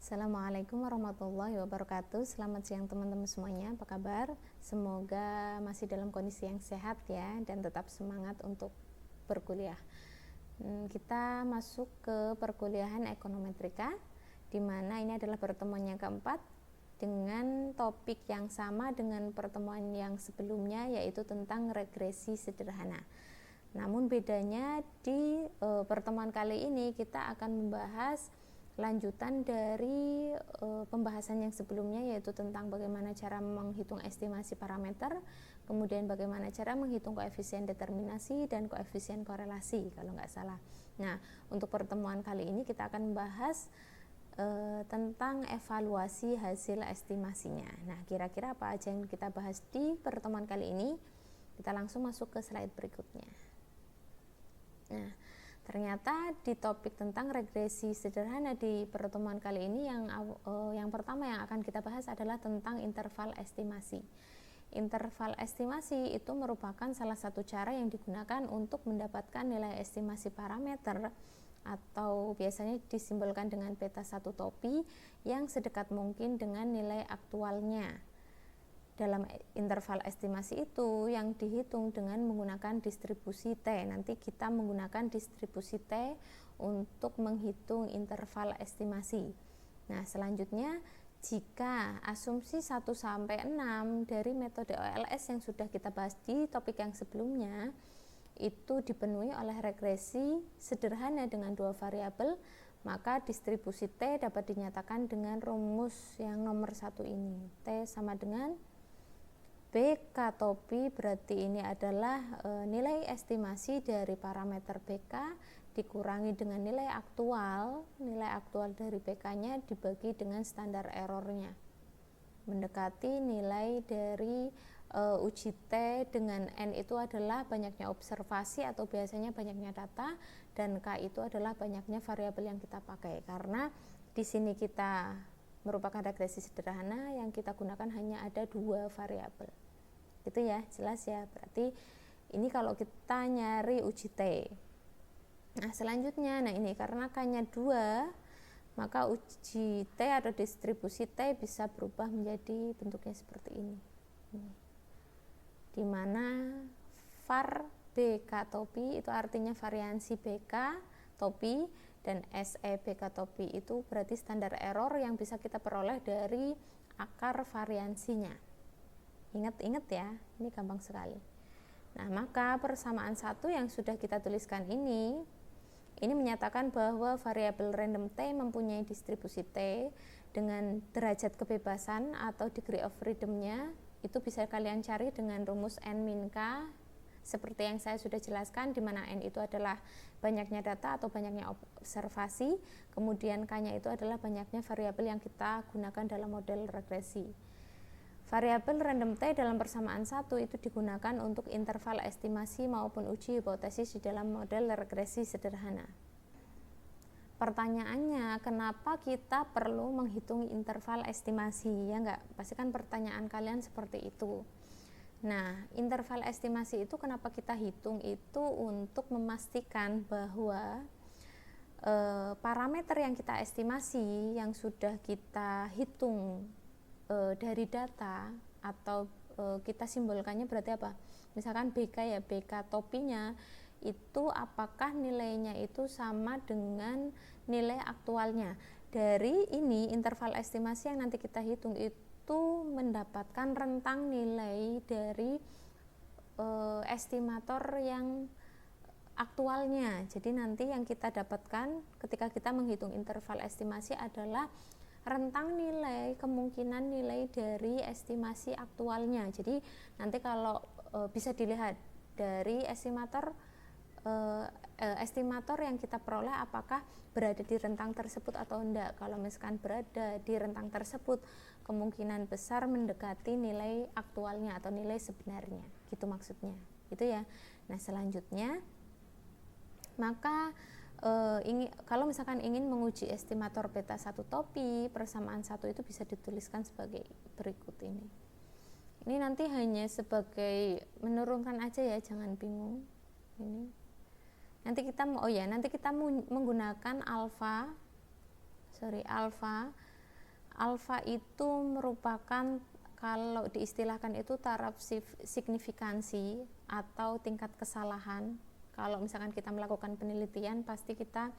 Assalamualaikum warahmatullahi wabarakatuh. Selamat siang teman-teman semuanya, apa kabar? Semoga masih dalam kondisi yang sehat ya, dan tetap semangat untuk berkuliah. Kita masuk ke perkuliahan ekonometrika, di mana ini adalah pertemuan yang keempat dengan topik yang sama dengan pertemuan yang sebelumnya, yaitu tentang regresi sederhana. Namun bedanya di pertemuan kali ini kita akan membahas lanjutan dari pembahasan yang sebelumnya, yaitu tentang bagaimana cara menghitung estimasi parameter, kemudian bagaimana cara menghitung koefisien determinasi dan koefisien korelasi kalau nggak salah. Nah, untuk pertemuan kali ini kita akan membahas tentang evaluasi hasil estimasinya. Nah, kira-kira apa aja yang kita bahas di pertemuan kali ini? Kita langsung masuk ke slide berikutnya. Nah, ternyata di topik tentang regresi sederhana di pertemuan kali ini yang pertama yang akan kita bahas adalah tentang interval estimasi. Interval estimasi itu merupakan salah satu cara yang digunakan untuk mendapatkan nilai estimasi parameter atau biasanya disimbolkan dengan peta satu topi yang sedekat mungkin dengan nilai aktualnya. Dalam interval estimasi itu yang dihitung dengan menggunakan distribusi T. Nanti kita menggunakan distribusi T untuk menghitung interval estimasi. Nah, selanjutnya jika asumsi 1 sampai 6 dari metode OLS yang sudah kita bahas di topik yang sebelumnya itu dipenuhi oleh regresi sederhana dengan dua variabel, maka distribusi T dapat dinyatakan dengan rumus yang nomor 1 ini. T sama dengan BK topi, berarti ini adalah nilai estimasi dari parameter BK dikurangi dengan nilai aktual dari BK-nya dibagi dengan standar errornya, mendekati nilai dari uji T dengan N itu adalah banyaknya observasi atau biasanya banyaknya data, dan K itu adalah banyaknya variabel yang kita pakai. Karena di sini kita merupakan regresi sederhana, yang kita gunakan hanya ada 2 variabel. Itu ya, jelas ya. Berarti ini kalau kita nyari uji T. Nah, selanjutnya, ini karena K-nya 2, maka uji T atau distribusi T bisa berubah menjadi bentuknya seperti ini. Di mana var BK topi itu artinya variansi BK topi, dan SE BK topi itu berarti standar error yang bisa kita peroleh dari akar variansinya. Ingat-ingat ya, ini gampang sekali. Nah, maka persamaan 1 yang sudah kita tuliskan ini menyatakan bahwa variabel random T mempunyai distribusi T dengan derajat kebebasan atau degree of freedom-nya itu bisa kalian cari dengan rumus N min K seperti yang saya sudah jelaskan, di mana N itu adalah banyaknya data atau banyaknya observasi, kemudian K-nya itu adalah banyaknya variabel yang kita gunakan dalam model regresi. Variabel random T dalam persamaan 1 itu digunakan untuk interval estimasi maupun uji hipotesis di dalam model regresi sederhana. Pertanyaannya, kenapa kita perlu menghitung interval estimasi? Ya enggak? Pasti kan pertanyaan kalian seperti itu. Nah, interval estimasi itu kenapa kita hitung? Itu untuk memastikan bahwa parameter yang kita estimasi, yang sudah kita hitung dari data atau kita simbolkannya berarti apa? Misalkan BK ya, BK topinya itu apakah nilainya itu sama dengan nilai aktualnya. Dari ini interval estimasi yang nanti kita hitung itu mendapatkan rentang nilai dari estimator yang aktualnya. Jadi nanti yang kita dapatkan ketika kita menghitung interval estimasi adalah rentang nilai, kemungkinan nilai dari estimasi aktualnya. Jadi nanti kalau bisa dilihat dari estimator yang kita peroleh apakah berada di rentang tersebut atau enggak. Kalau misalkan berada di rentang tersebut, kemungkinan besar mendekati nilai aktualnya atau nilai sebenarnya, gitu maksudnya. Itu ya. Nah, selanjutnya maka kalau misalkan ingin menguji estimator beta 1 topi, persamaan 1 itu bisa dituliskan sebagai berikut ini. Ini nanti hanya sebagai menurunkan aja ya, jangan bingung. Ini nanti kita menggunakan alfa alfa itu merupakan, kalau diistilahkan itu taraf signifikansi atau tingkat kesalahan. Kalau misalkan kita melakukan penelitian pasti kita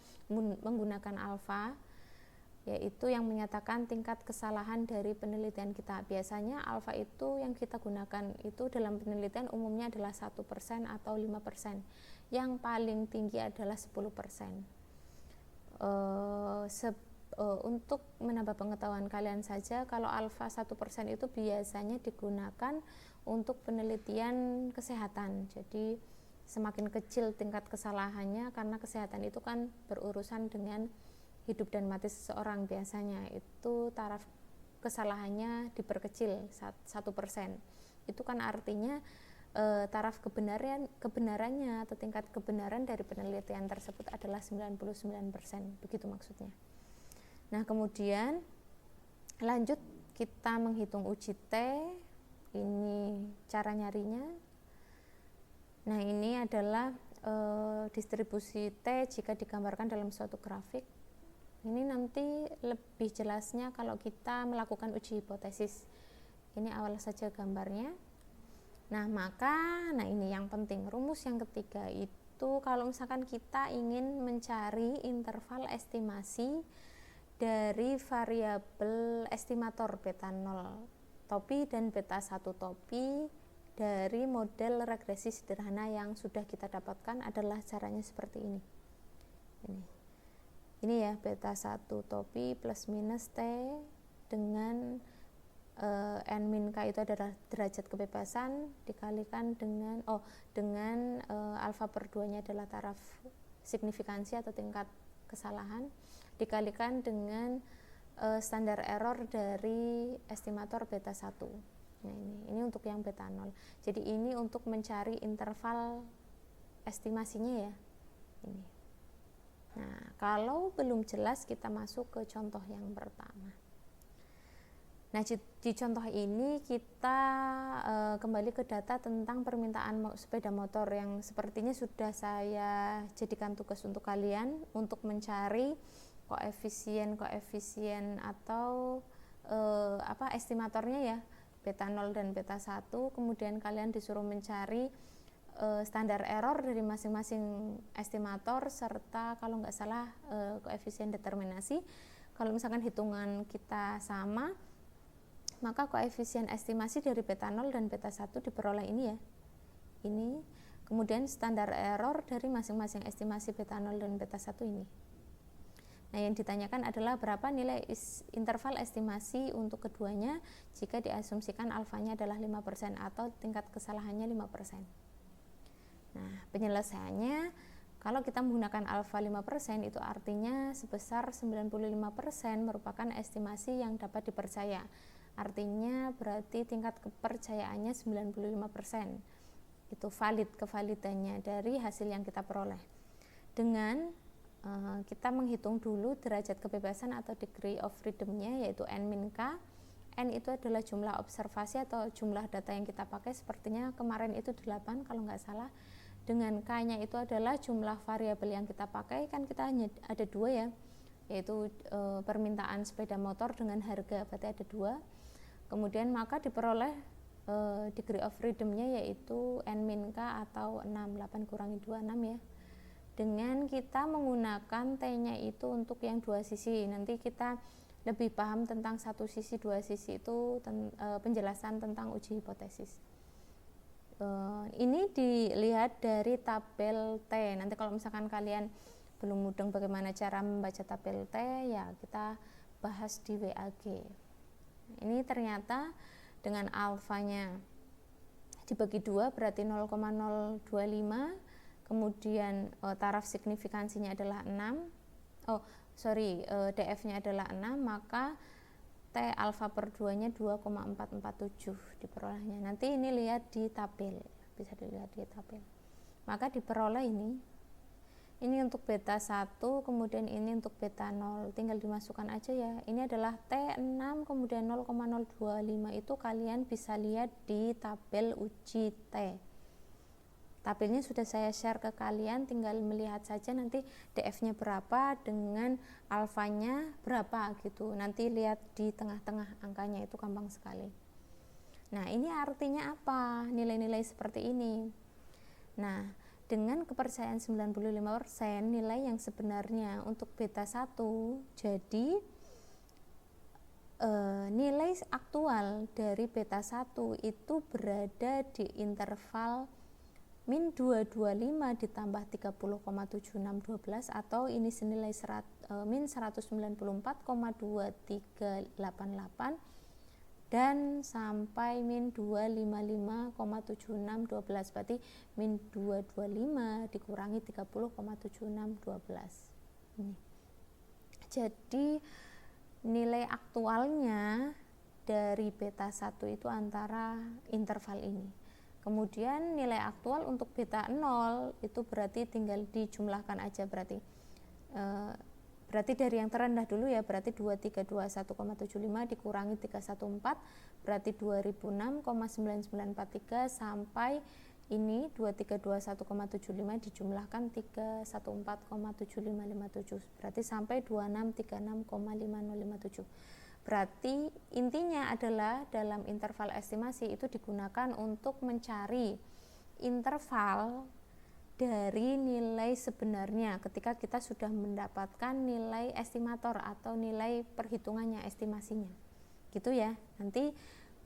menggunakan alfa, yaitu yang menyatakan tingkat kesalahan dari penelitian kita. Biasanya alfa itu yang kita gunakan itu dalam penelitian umumnya adalah 1% atau 5%. Yang paling tinggi adalah 10%. Untuk menambah pengetahuan kalian saja, kalau alfa 1% itu biasanya digunakan untuk penelitian kesehatan. Jadi semakin kecil tingkat kesalahannya, karena kesehatan itu kan berurusan dengan hidup dan mati seseorang, biasanya itu taraf kesalahannya diperkecil 1%. Itu kan artinya taraf kebenarannya atau tingkat kebenaran dari penelitian tersebut adalah 99%, begitu maksudnya. Nah, kemudian lanjut kita menghitung uji T. Ini cara nyarinya. Nah, ini adalah distribusi T jika digambarkan dalam suatu grafik. Ini nanti lebih jelasnya kalau kita melakukan uji hipotesis. Ini awal saja gambarnya. Nah, ini yang penting, rumus yang ketiga itu kalau misalkan kita ingin mencari interval estimasi dari variabel estimator beta 0 topi dan beta 1 topi dari model regresi sederhana yang sudah kita dapatkan adalah caranya seperti ini. Ini ya, beta 1 topi plus minus T dengan N min K itu adalah derajat kebebasan dikalikan dengan alfa per 2 nya adalah taraf signifikansi atau tingkat kesalahan, dikalikan dengan standar error dari estimator beta 1. Nah, ini untuk yang beta 0. Jadi ini untuk mencari interval estimasinya ya. Ini. Nah, kalau belum jelas kita masuk ke contoh yang pertama. Nah, di contoh ini kita kembali ke data tentang permintaan sepeda motor yang sepertinya sudah saya jadikan tugas untuk kalian untuk mencari koefisien atau estimatornya ya, beta 0 dan beta 1. Kemudian kalian disuruh mencari standar error dari masing-masing estimator serta kalau nggak salah koefisien determinasi. Kalau misalkan hitungan kita sama, maka koefisien estimasi dari beta 0 dan beta 1 diperoleh ini ya. Ini. Kemudian standar error dari masing-masing estimasi beta 0 dan beta 1 ini. Nah, yang ditanyakan adalah berapa nilai interval estimasi untuk keduanya jika diasumsikan alfanya adalah 5% atau tingkat kesalahannya 5%. Nah, penyelesaiannya kalau kita menggunakan alfa 5% itu artinya sebesar 95% merupakan estimasi yang dapat dipercaya. Artinya berarti tingkat kepercayaannya 95%. Itu valid, kevalidannya dari hasil yang kita peroleh. Dengan kita menghitung dulu derajat kebebasan atau degree of freedom-nya, yaitu N min K. N itu adalah jumlah observasi atau jumlah data yang kita pakai, sepertinya kemarin itu 8 kalau nggak salah. Dengan K-nya itu adalah jumlah variabel yang kita pakai, kan kita hanya ada 2 ya, yaitu permintaan sepeda motor dengan harga, berarti ada 2. Kemudian maka diperoleh degree of freedom-nya yaitu N min K atau 6, 8 kurangi 2, 6 ya. Dengan kita menggunakan T-nya itu untuk yang 2 sisi. Nanti kita lebih paham tentang 1 sisi, 2 sisi itu penjelasan tentang uji hipotesis. Ini dilihat dari tabel T. Nanti kalau misalkan kalian belum mudeng bagaimana cara membaca tabel T, ya kita bahas di WAG. Ini ternyata dengan alfanya dibagi 2 berarti 0,025. Kemudian taraf signifikansinya adalah 6. DF-nya adalah 6, maka T alfa per 2-nya 2,447 diperolehnya. Nanti ini lihat di tabel, bisa dilihat di tabel. Maka diperoleh ini untuk beta 1, kemudian ini untuk beta 0. Tinggal dimasukkan aja ya. Ini adalah T6, kemudian 0,025 itu kalian bisa lihat di tabel uji T. Tabelnya sudah saya share ke kalian, tinggal melihat saja nanti DF-nya berapa dengan alfanya berapa gitu. Nanti lihat di tengah-tengah angkanya, itu gampang sekali. Nah, ini artinya apa? Nilai-nilai seperti ini. Nah, dengan kepercayaan 95% nilai yang sebenarnya untuk beta 1, jadi nilai aktual dari beta 1 itu berada di interval min 225 ditambah 30,7612 atau ini senilai min 194,2388 dan sampai min 255,7612, berarti min 225 dikurangi 30,7612. Jadi nilai aktualnya dari beta 1 itu antara interval ini. Kemudian nilai aktual untuk beta 0 itu berarti tinggal dijumlahkan aja, berarti dari yang terendah dulu ya, berarti 2321,75 dikurangi 314 berarti 2006,9943 sampai ini 2321,75 dijumlahkan 314,7557 berarti sampai 2636,5057. Berarti intinya adalah dalam interval estimasi itu digunakan untuk mencari interval dari nilai sebenarnya ketika kita sudah mendapatkan nilai estimator atau nilai perhitungannya, estimasinya. Gitu ya. Nanti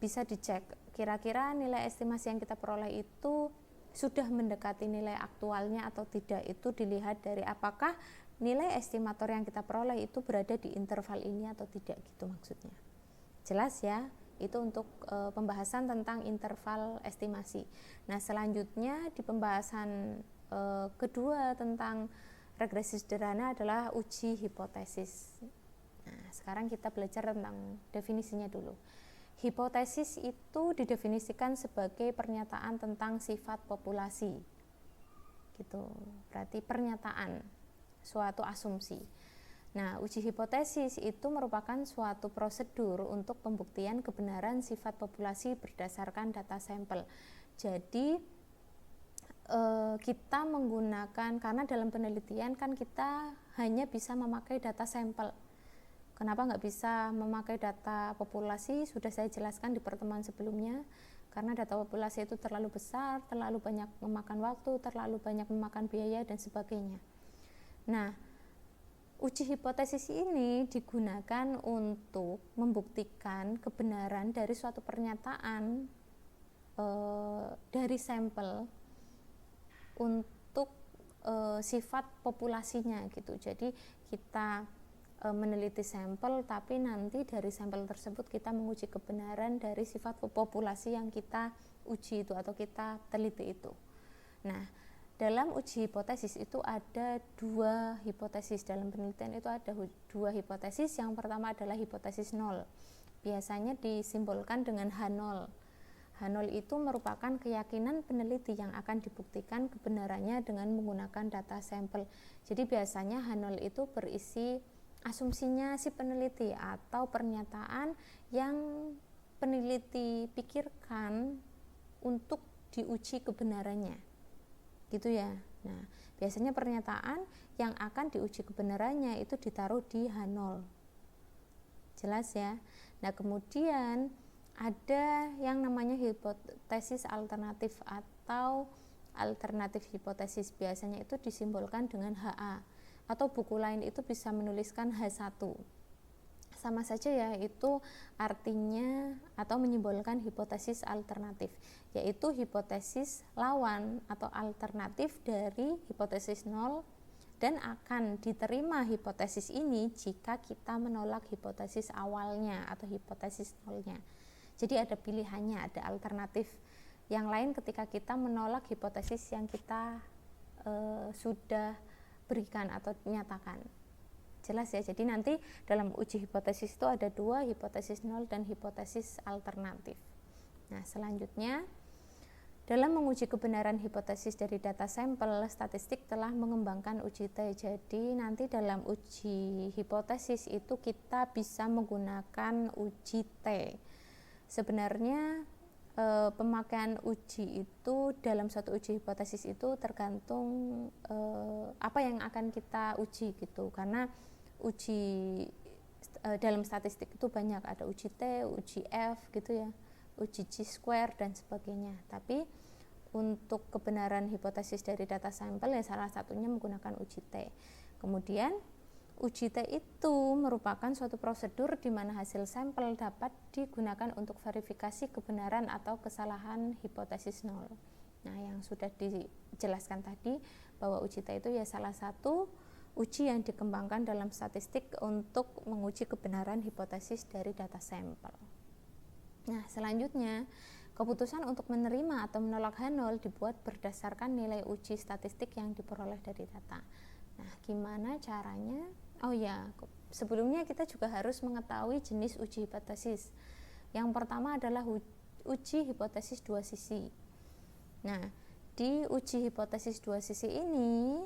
bisa dicek kira-kira nilai estimasi yang kita peroleh itu sudah mendekati nilai aktualnya atau tidak. Itu dilihat dari apakah nilai estimator yang kita peroleh itu berada di interval ini atau tidak, gitu maksudnya. Jelas ya? Itu untuk pembahasan tentang interval estimasi. Nah, selanjutnya di pembahasan kedua tentang regresi sederhana adalah uji hipotesis. Nah, sekarang kita belajar tentang definisinya dulu. Hipotesis itu didefinisikan sebagai pernyataan tentang sifat populasi. Gitu. Berarti pernyataan, suatu asumsi. Nah, uji hipotesis itu merupakan suatu prosedur untuk pembuktian kebenaran sifat populasi berdasarkan data sampel. Jadi kita menggunakan, karena dalam penelitian kan kita hanya bisa memakai data sampel. Kenapa nggak bisa memakai data populasi? Sudah saya jelaskan di pertemuan sebelumnya. Karena data populasi itu terlalu besar, terlalu banyak memakan waktu, terlalu banyak memakan biaya dan sebagainya. Nah, uji hipotesis ini digunakan untuk membuktikan kebenaran dari suatu pernyataan dari sampel untuk sifat populasinya gitu. Jadi kita meneliti sampel, tapi nanti dari sampel tersebut kita menguji kebenaran dari sifat populasi yang kita uji itu atau kita teliti itu. Nah, dalam uji hipotesis itu ada dua hipotesis. Dalam penelitian itu ada dua hipotesis. Yang pertama adalah hipotesis 0. Biasanya disimbolkan dengan H0. H0 itu merupakan keyakinan peneliti yang akan dibuktikan kebenarannya dengan menggunakan data sampel. Jadi biasanya H0 itu berisi asumsinya si peneliti atau pernyataan yang peneliti pikirkan untuk diuji kebenarannya. Gitu ya. Nah, biasanya pernyataan yang akan diuji kebenarannya itu ditaruh di H0. Jelas ya. Nah, kemudian ada yang namanya hipotesis alternatif atau alternatif hipotesis. Biasanya itu disimbolkan dengan HA, atau buku lain itu bisa menuliskan H1. Sama saja ya, itu artinya atau menyimbolkan hipotesis alternatif, yaitu hipotesis lawan atau alternatif dari hipotesis 0, dan akan diterima hipotesis ini jika kita menolak hipotesis awalnya atau hipotesis 0-nya. Jadi ada pilihannya, ada alternatif yang lain ketika kita menolak hipotesis yang kita sudah berikan atau nyatakan. Jelas ya, jadi nanti dalam uji hipotesis itu ada dua, hipotesis 0 dan hipotesis alternatif. Nah, selanjutnya dalam menguji kebenaran hipotesis dari data sampel, statistik telah mengembangkan uji T. Jadi nanti dalam uji hipotesis itu kita bisa menggunakan uji T. Sebenarnya pemakaian uji itu dalam suatu uji hipotesis itu tergantung apa yang akan kita uji gitu, karena uji dalam statistik itu banyak, ada uji T, uji F gitu ya, uji chi-square dan sebagainya. Tapi untuk kebenaran hipotesis dari data sampel ya salah satunya menggunakan uji T. Kemudian uji T itu merupakan suatu prosedur di mana hasil sampel dapat digunakan untuk verifikasi kebenaran atau kesalahan hipotesis nol. Nah, yang sudah dijelaskan tadi bahwa uji T itu ya salah satu uji yang dikembangkan dalam statistik untuk menguji kebenaran hipotesis dari data sampel. Nah, selanjutnya keputusan untuk menerima atau menolak H0 dibuat berdasarkan nilai uji statistik yang diperoleh dari data. Nah, gimana caranya? Oh ya, sebelumnya kita juga harus mengetahui jenis uji hipotesis. Yang pertama adalah uji hipotesis dua sisi. Nah, di uji hipotesis dua sisi ini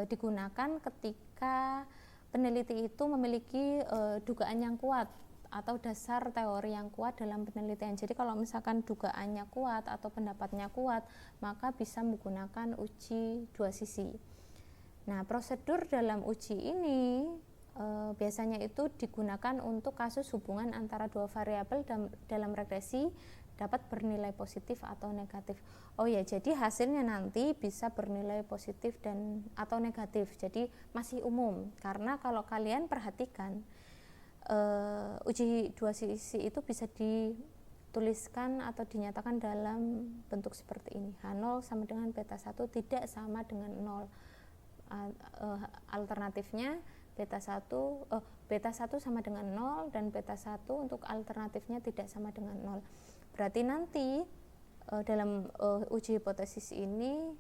digunakan ketika peneliti itu memiliki dugaan yang kuat atau dasar teori yang kuat dalam penelitian. Jadi kalau misalkan dugaannya kuat atau pendapatnya kuat, maka bisa menggunakan uji dua sisi. Nah, prosedur dalam uji ini biasanya itu digunakan untuk kasus hubungan antara dua variabel dalam regresi dapat bernilai positif atau negatif. Oh ya, jadi hasilnya nanti bisa bernilai positif dan atau negatif. Jadi masih umum, karena kalau kalian perhatikan uji dua sisi itu bisa dituliskan atau dinyatakan dalam bentuk seperti ini. H0 sama dengan beta 1 tidak sama dengan 0. Alternatifnya beta 1 sama dengan 0 dan beta 1 untuk alternatifnya tidak sama dengan 0. Berarti nanti dalam uji hipotesis ini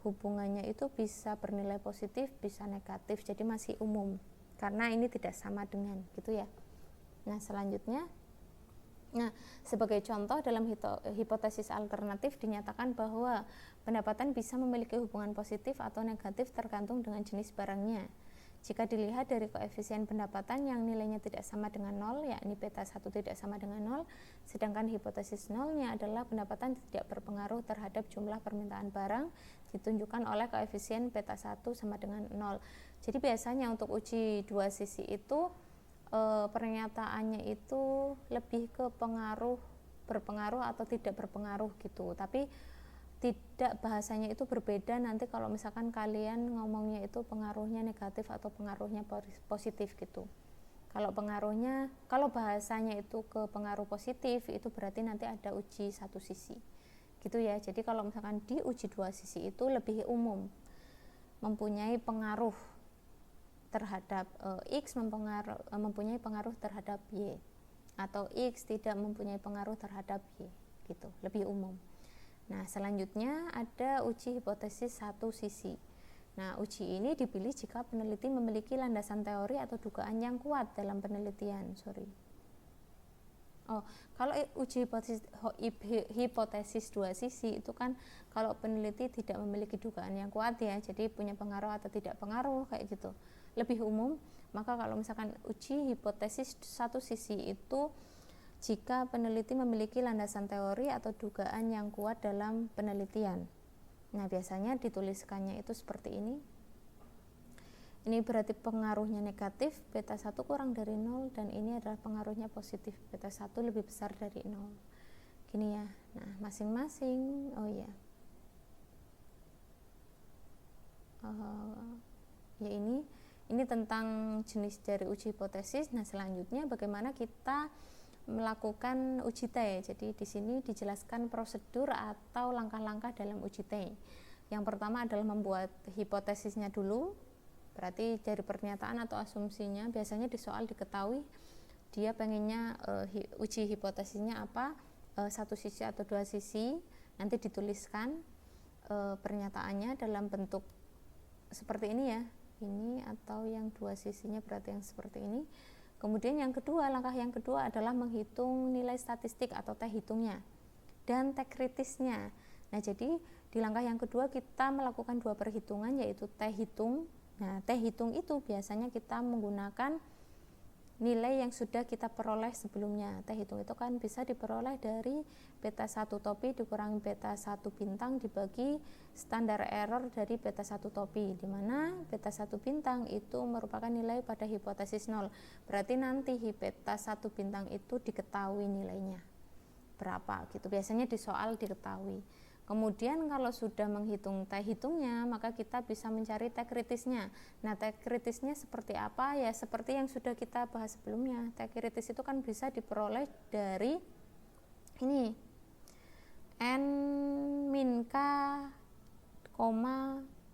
hubungannya itu bisa bernilai positif, bisa negatif, jadi masih umum karena ini tidak sama dengan gitu ya. Nah, selanjutnya, sebagai contoh dalam hipotesis alternatif dinyatakan bahwa pendapatan bisa memiliki hubungan positif atau negatif tergantung dengan jenis barangnya. Jika dilihat dari koefisien pendapatan yang nilainya tidak sama dengan 0, yakni beta 1 tidak sama dengan 0, sedangkan hipotesis nolnya adalah pendapatan tidak berpengaruh terhadap jumlah permintaan barang, ditunjukkan oleh koefisien beta 1 sama dengan 0. Jadi biasanya untuk uji dua sisi itu pernyataannya itu lebih ke berpengaruh atau tidak berpengaruh gitu, tapi tidak, bahasanya itu berbeda nanti kalau misalkan kalian ngomongnya itu pengaruhnya negatif atau pengaruhnya positif gitu. Kalau bahasanya itu ke pengaruh positif, itu berarti nanti ada uji satu sisi gitu ya. Jadi kalau misalkan di uji dua sisi itu lebih umum, mempunyai pengaruh terhadap X, mempunyai pengaruh terhadap Y, atau X tidak mempunyai pengaruh terhadap Y gitu, lebih umum. Nah, selanjutnya ada uji hipotesis satu sisi. Nah, uji ini dipilih jika peneliti memiliki landasan teori atau dugaan yang kuat dalam penelitian. Kalau uji hipotesis dua sisi itu kan kalau peneliti tidak memiliki dugaan yang kuat ya, jadi punya pengaruh atau tidak pengaruh kayak gitu, lebih umum. Maka kalau misalkan uji hipotesis satu sisi itu jika peneliti memiliki landasan teori atau dugaan yang kuat dalam penelitian. Nah, biasanya dituliskannya itu seperti ini. Ini berarti pengaruhnya negatif, beta 1 kurang dari 0, dan ini adalah pengaruhnya positif, beta 1 lebih besar dari 0. Gini ya. Nah, masing-masing, ini tentang jenis dari uji hipotesis. Nah, selanjutnya bagaimana kita melakukan uji T. Jadi di sini dijelaskan prosedur atau langkah-langkah dalam uji T. Yang pertama adalah membuat hipotesisnya dulu. Berarti dari pernyataan atau asumsinya biasanya di soal diketahui dia pengennya uji hipotesisnya apa, satu sisi atau dua sisi. Nanti dituliskan pernyataannya dalam bentuk seperti ini ya. Ini atau yang dua sisinya berarti yang seperti ini. Kemudian langkah yang kedua adalah menghitung nilai statistik atau T hitungnya dan T kritisnya. Nah, jadi di langkah yang kedua kita melakukan dua perhitungan, yaitu T hitung. Nah, T hitung itu biasanya kita menggunakan nilai yang sudah kita peroleh sebelumnya. T hitung itu kan bisa diperoleh dari beta 1 topi dikurangi beta 1 bintang dibagi standar error dari beta 1 topi, di mana beta 1 bintang itu merupakan nilai pada hipotesis 0. Berarti nanti beta 1 bintang itu diketahui nilainya berapa gitu. Biasanya di soal diketahui. Kemudian kalau sudah menghitung T hitungnya, maka kita bisa mencari T kritisnya. Nah, T kritisnya seperti apa? Ya seperti yang sudah kita bahas sebelumnya. T kritis itu kan bisa diperoleh dari ini N min K,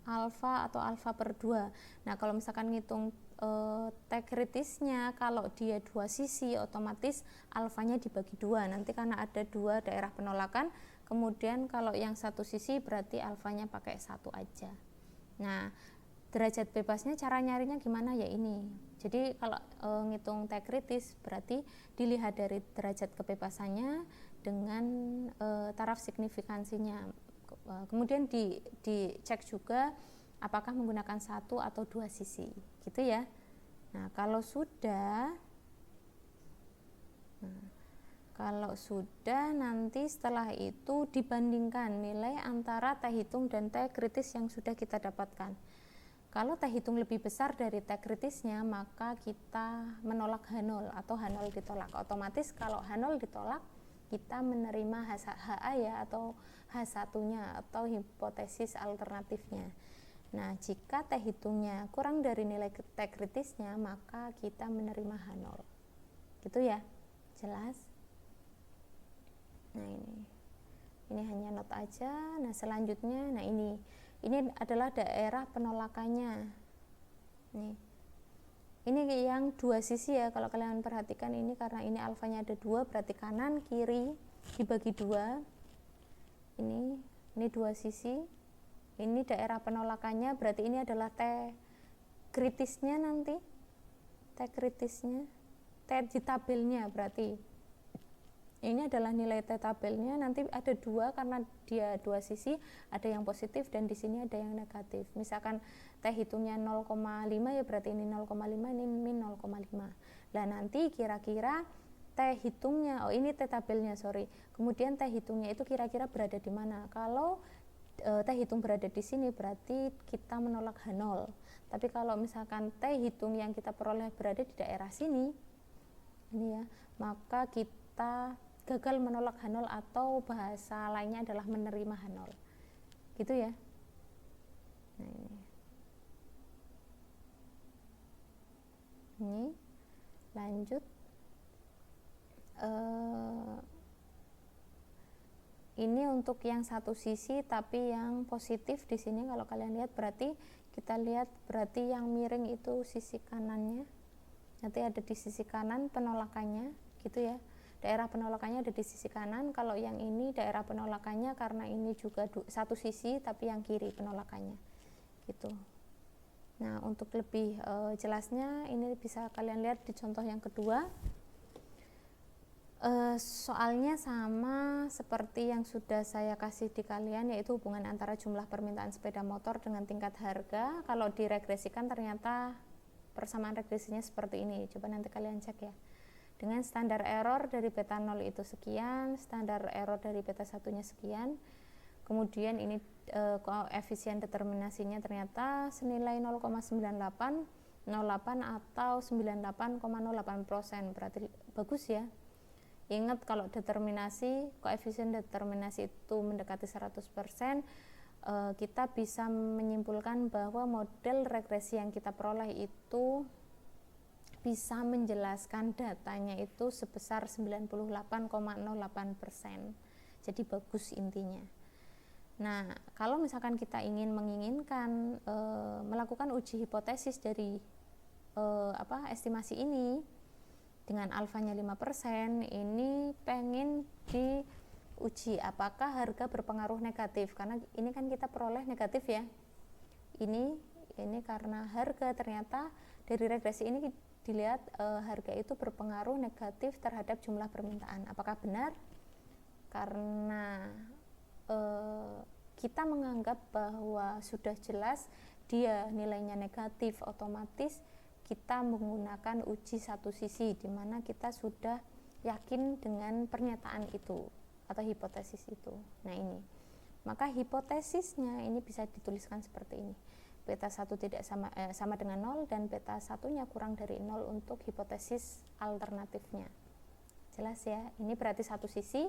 alfa atau alfa per 2. Nah, kalau misalkan ngitung T kritisnya, kalau dia dua sisi, otomatis alfanya dibagi 2. Nanti karena ada 2 daerah penolakan, kemudian kalau yang satu sisi berarti alfanya pakai 1 aja. Nah, derajat bebasnya cara nyarinya gimana ya ini. Jadi kalau ngitung T kritis berarti dilihat dari derajat kebebasannya dengan taraf signifikansinya. Kemudian dicek juga apakah menggunakan 1 atau 2 sisi, gitu ya. Nah, kalau sudah nanti setelah itu dibandingkan nilai antara T hitung dan T kritis yang sudah kita dapatkan. Kalau T hitung lebih besar dari T kritisnya, maka kita menolak H0 atau H0 ditolak. Otomatis kalau H0 ditolak, kita menerima HA ya, atau H1-nya atau hipotesis alternatifnya. Nah, jika T hitungnya kurang dari nilai T kritisnya, maka kita menerima H0. Gitu ya? Jelas? Nah, ini hanya not aja. Nah, selanjutnya, nah ini adalah daerah penolakannya. Ini yang dua sisi ya, kalau kalian perhatikan ini, karena ini alfanya ada 2, berarti kanan kiri dibagi 2. Ini dua sisi. Ini daerah penolakannya, berarti ini adalah T kritisnya nanti. T kritisnya, T di tabelnya berarti. Ini adalah nilai T tabelnya, nanti ada 2 karena dia dua sisi, ada yang positif dan di sini ada yang negatif. Misalkan T hitungnya 0,5 ya berarti ini 0,5, ini min 0,5. Nah, nanti kira-kira T hitungnya, ini T tabelnya, kemudian T hitungnya itu kira-kira berada di mana. Kalau T hitung berada di sini berarti kita menolak H0. Tapi kalau misalkan T hitung yang kita peroleh berada di daerah sini, ini ya, maka kita gagal menolak H0 atau bahasa lainnya adalah menerima H0. Gitu ya. Nah, ini lanjut. Ini untuk yang satu sisi tapi yang positif di sini kalau kalian lihat, berarti kita lihat berarti yang miring itu sisi kanannya. Nanti ada di sisi kanan penolakannya, gitu ya. Daerah penolakannya ada di sisi kanan. Kalau yang ini daerah penolakannya karena ini juga satu sisi tapi yang kiri penolakannya, gitu. Nah, untuk lebih jelasnya ini bisa kalian lihat di contoh yang kedua. Soalnya sama seperti yang sudah saya kasih di kalian, yaitu hubungan antara jumlah permintaan sepeda motor dengan tingkat harga. Kalau diregresikan ternyata persamaan regresinya seperti ini. Coba nanti kalian cek ya. Dengan standar error dari beta 0 itu sekian, standar error dari beta 1-nya sekian. Kemudian ini koefisien determinasinya ternyata senilai 0,9808 atau 98,08%. Berarti bagus ya. Ingat kalau determinasi, koefisien determinasi itu mendekati 100%, kita bisa menyimpulkan bahwa model regresi yang kita peroleh itu bisa menjelaskan datanya itu sebesar 98,08%. Jadi bagus intinya. Nah, kalau misalkan kita menginginkan melakukan uji hipotesis dari estimasi ini dengan alfanya 5%, ini pengen diuji apakah harga berpengaruh negatif, karena ini kan kita peroleh negatif ya. Ini karena harga ternyata dari regresi ini dilihat harga itu berpengaruh negatif terhadap jumlah permintaan. Apakah benar? Karena kita menganggap bahwa sudah jelas dia nilainya negatif, otomatis kita menggunakan uji satu sisi, di mana kita sudah yakin dengan pernyataan itu atau hipotesis itu. Nah ini, maka hipotesisnya ini bisa dituliskan seperti ini. Beta 1 tidak sama dengan 0 dan beta 1-nya kurang dari 0 untuk hipotesis alternatifnya. Jelas ya, ini berarti satu sisi.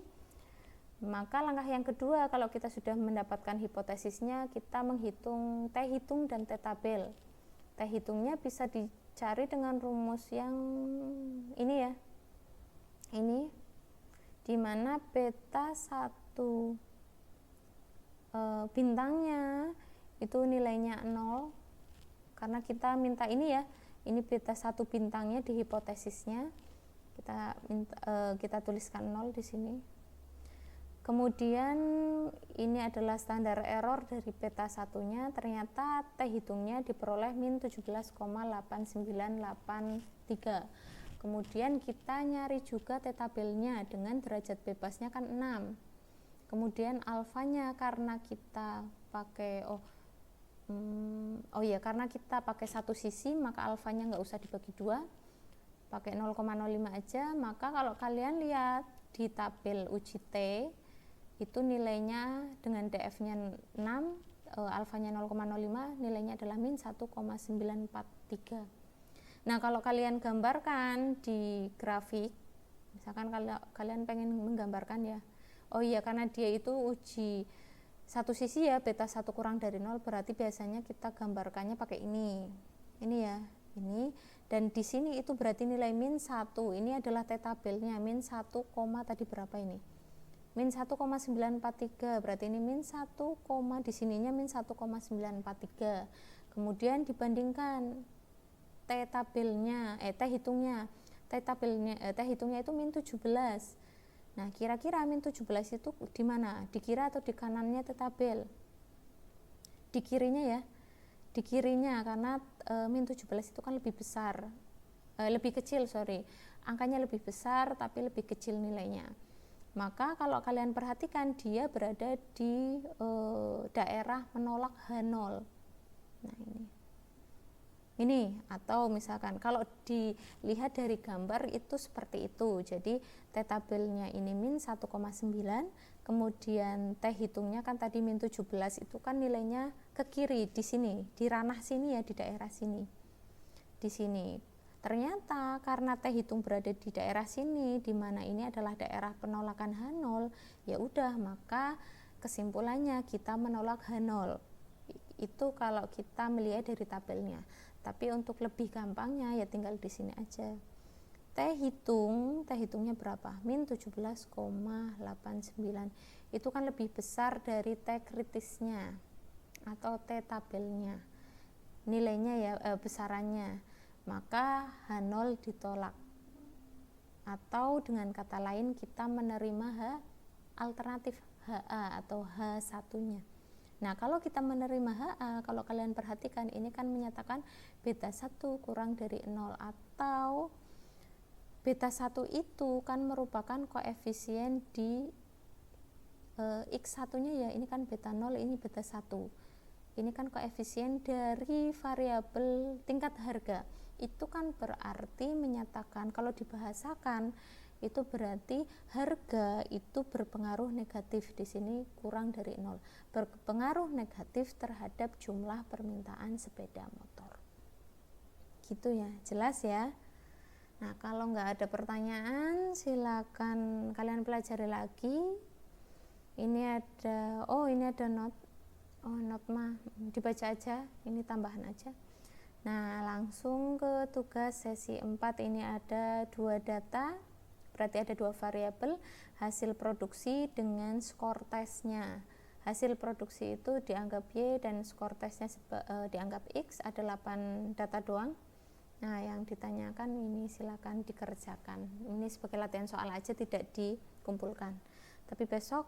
Maka langkah yang kedua, kalau kita sudah mendapatkan hipotesisnya, kita menghitung T hitung dan T tabel. T hitungnya bisa dicari dengan rumus yang ini ya. Ini dimana beta 1 bintangnya itu nilainya 0, karena kita minta ini ya, ini beta 1 bintangnya di hipotesisnya, kita tuliskan 0 di sini. Kemudian ini adalah standar error dari beta 1-nya, ternyata T hitungnya diperoleh min 17,8983. Kemudian kita nyari juga T tabelnya dengan derajat bebasnya kan 6. Kemudian alfanya karena kita pakai karena kita pakai satu sisi, maka alfanya nggak usah dibagi 2, pakai 0,05 aja. Maka kalau kalian lihat di tabel uji T itu nilainya dengan DF-nya 6, alfanya 0,05, nilainya adalah min 1,943. Nah, kalau kalian gambarkan di grafik, misalkan kalau kalian pengen menggambarkan ya, karena dia itu uji satu sisi ya, beta 1 kurang dari 0, berarti biasanya kita gambarkannya pakai ini ya, ini, dan di sini itu berarti nilai min 1, ini adalah T tabelnya, min 1, tadi berapa ini? Min 1,943, berarti ini min 1, di sininya min 1,943. Kemudian dibandingkan T tabelnya, T hitungnya itu min 17. Nah, kira-kira min 17 itu di mana? Di kiri atau di kanannya T tabel? Di kirinya ya. Di kirinya, karena min 17 itu kan lebih besar. Lebih kecil, angkanya lebih besar tapi lebih kecil nilainya. Maka kalau kalian perhatikan, dia berada di daerah menolak H0. Nah ini, atau misalkan kalau dilihat dari gambar itu seperti itu. Jadi T tabelnya ini min 1,9, kemudian T hitungnya kan tadi min 17, itu kan nilainya ke kiri di sini, di ranah sini ya, di daerah sini. Di sini. Ternyata karena T hitung berada di daerah sini, di mana ini adalah daerah penolakan H0, ya udah, maka kesimpulannya kita menolak H0. Itu kalau kita melihat dari tabelnya. Tapi untuk lebih gampangnya ya tinggal di sini aja. T hitungnya berapa? Min 17,89. Itu kan lebih besar dari T kritisnya atau T tabelnya. Nilainya ya besarannya. Maka H0 ditolak. Atau dengan kata lain kita menerima H alternatif HA atau H1-nya. Nah, kalau kita menerima HA, kalau kalian perhatikan ini kan menyatakan beta 1 kurang dari 0, atau beta 1 itu kan merupakan koefisien di X1-nya ya, ini kan beta 0, ini beta 1. Ini kan koefisien dari variabel tingkat harga. Itu kan berarti menyatakan, kalau dibahasakan itu berarti harga itu berpengaruh negatif, di sini kurang dari 0, berpengaruh negatif terhadap jumlah permintaan sepeda motor. Gitu ya, jelas ya. Nah, kalau nggak ada pertanyaan silakan kalian pelajari lagi. Ini ada note. Note mah dibaca aja, ini tambahan aja. Nah, langsung ke tugas sesi 4. Ini ada 2 data, berarti ada 2 variabel, hasil produksi dengan skor tesnya. Hasil produksi itu dianggap Y dan skor tesnya dianggap X, ada 8 data doang. Nah, yang ditanyakan ini silakan dikerjakan. Ini sebagai latihan soal aja, tidak dikumpulkan. Tapi besok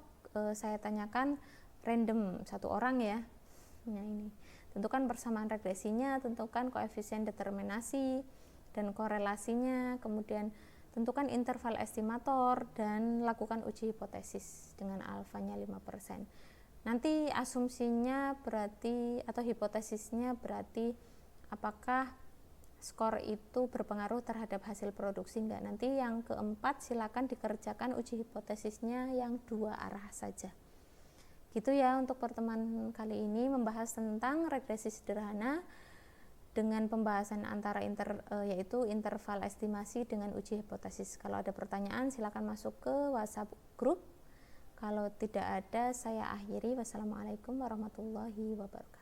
saya tanyakan random 1 orang ya. Nah, ini tentukan persamaan regresinya, tentukan koefisien determinasi dan korelasinya, kemudian tentukan interval estimator dan lakukan uji hipotesis dengan alfanya 5%. Nanti asumsinya berarti atau hipotesisnya berarti apakah skor itu berpengaruh terhadap hasil produksi enggak. Nanti yang keempat silakan dikerjakan uji hipotesisnya yang 2 arah saja. Gitu ya untuk pertemuan kali ini, membahas tentang regresi sederhana dengan pembahasan antara yaitu interval estimasi dengan uji hipotesis. Kalau ada pertanyaan silakan masuk ke WhatsApp grup. Kalau tidak ada, saya akhiri. Wassalamualaikum warahmatullahi wabarakatuh.